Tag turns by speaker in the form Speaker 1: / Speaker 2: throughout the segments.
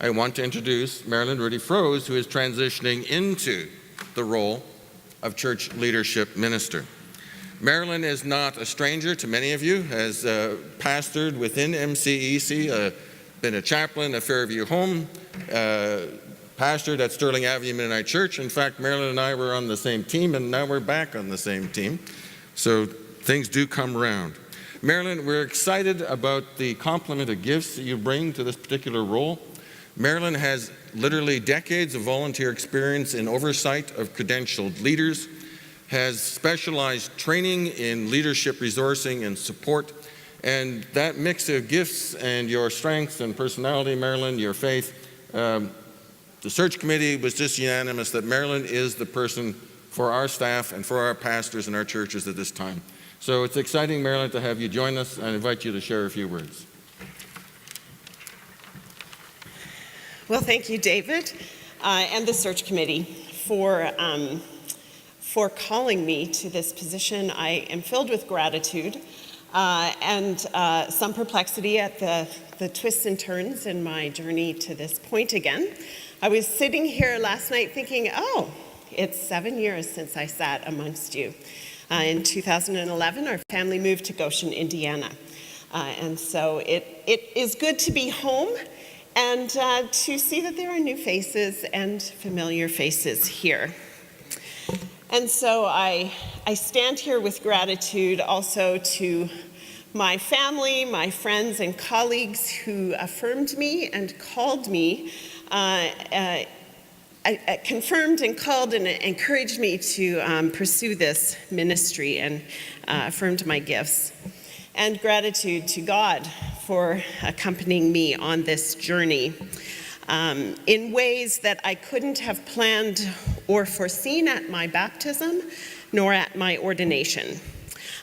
Speaker 1: I want to introduce Marilyn Rudy-Froese, who is transitioning into the role of church leadership minister. Marilyn is not a stranger to many of you, has pastored within MCEC, been a chaplain at Fairview Home, pastored at Sterling Avenue Mennonite Church. In fact, Marilyn and I were on the same team, and now we're back on the same team. So things do come around. Marilyn, we're excited about the complement of gifts that you bring to this particular role. Marilyn has literally decades of volunteer experience in oversight of credentialed leaders, has specialized training in leadership resourcing and support, and that mix of gifts and your strengths and personality, Marilyn, your faith, the search committee was just unanimous that Marilyn is the person for our staff and for our pastors and our churches at this time. So it's exciting, Marilyn, to have you join us. I invite you to share a few words.
Speaker 2: Well, thank you, David, and the search committee for calling me to this position. I am filled with gratitude and some perplexity at the twists and turns in my journey to this point again. I was sitting here last night thinking, oh, it's 7 years since I sat amongst you. In 2011, our family moved to Goshen, Indiana. And so it is good to be home and to see that there are new faces and familiar faces here. And so I stand here with gratitude also to my family, my friends and colleagues who affirmed me and called me, confirmed and called and encouraged me to pursue this ministry and affirmed my gifts. And gratitude to God for accompanying me on this journey in ways that I couldn't have planned or foreseen at my baptism nor at my ordination.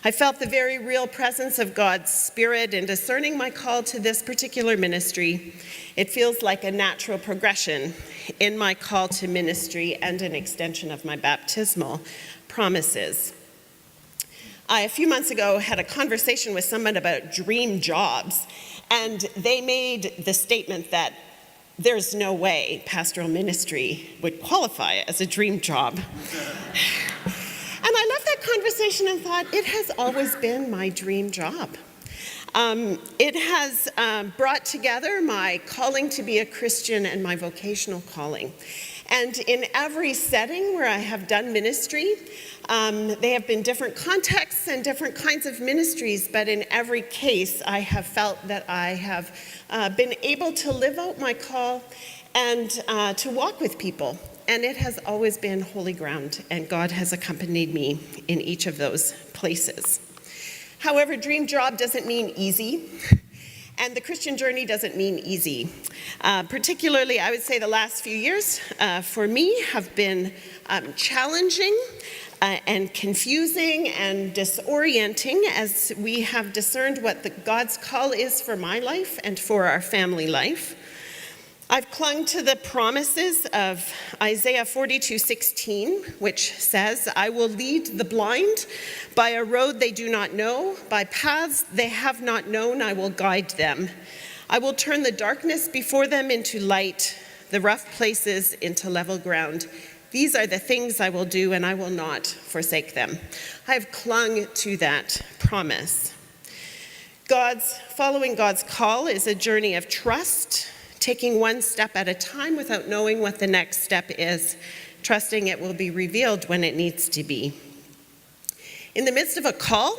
Speaker 2: I felt the very real presence of God's Spirit in discerning my call to this particular ministry. It feels like a natural progression in my call to ministry and an extension of my baptismal promises. I, a few months ago, had a conversation with someone about dream jobs, and they made the statement that there's no way pastoral ministry would qualify as a dream job. And I left that conversation and thought, it has always been my dream job. It has brought together my calling to be a Christian and my vocational calling. And in every setting where I have done ministry, they have been different contexts and different kinds of ministries, but in every case, I have felt that I have been able to live out my call and to walk with people. And it has always been holy ground, and God has accompanied me in each of those places. However, dream job doesn't mean easy, and the Christian journey doesn't mean easy. Particularly, I would say the last few years for me have been challenging and confusing and disorienting as we have discerned what God's call is for my life and for our family life. I've clung to the promises of Isaiah 42:16, which says, I will lead the blind by a road they do not know, by paths they have not known, I will guide them. I will turn the darkness before them into light, the rough places into level ground. These are the things I will do, and I will not forsake them. I have clung to that promise. Following God's call is a journey of trust, taking one step at a time without knowing what the next step is, trusting it will be revealed when it needs to be. In the midst of a call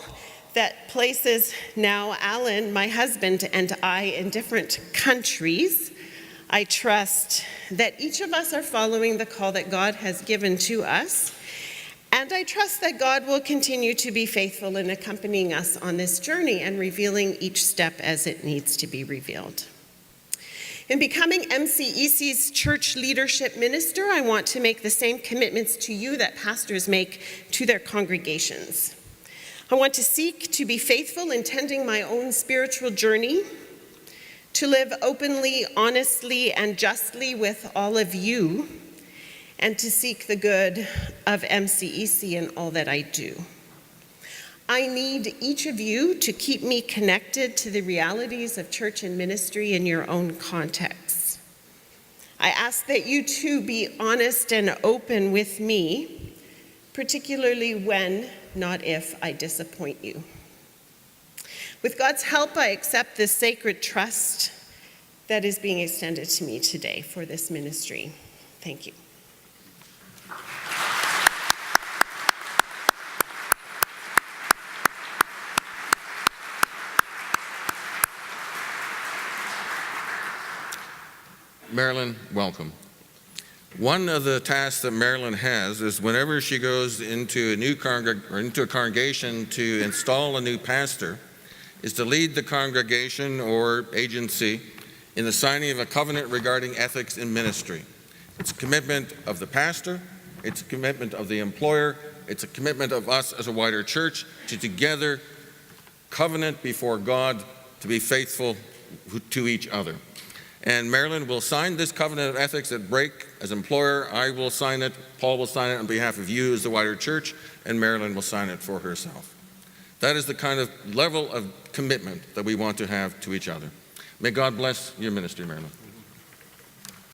Speaker 2: that places now Alan, my husband, and I in different countries, I trust that each of us are following the call that God has given to us, and I trust that God will continue to be faithful in accompanying us on this journey and revealing each step as it needs to be revealed. In becoming MCEC's church leadership minister, I want to make the same commitments to you that pastors make to their congregations. I want to seek to be faithful in tending my own spiritual journey, to live openly, honestly, and justly with all of you, and to seek the good of MCEC in all that I do. I need each of you to keep me connected to the realities of church and ministry in your own contexts. I ask that you too be honest and open with me, particularly when, not if, I disappoint you. With God's help, I accept this sacred trust that is being extended to me today for this ministry. Thank you.
Speaker 1: Marilyn, welcome. One of the tasks that Marilyn has is whenever she goes into a congregation to install a new pastor, is to lead the congregation or agency in the signing of a covenant regarding ethics in ministry. It's a commitment of the pastor, it's a commitment of the employer, it's a commitment of us as a wider church to together covenant before God to be faithful to each other. And Marilyn will sign this covenant of ethics at break as employer. I will sign it, Paul will sign it on behalf of you as the wider church, and Marilyn will sign it for herself. That is the kind of level of commitment that we want to have to each other. May God bless your ministry, Marilyn.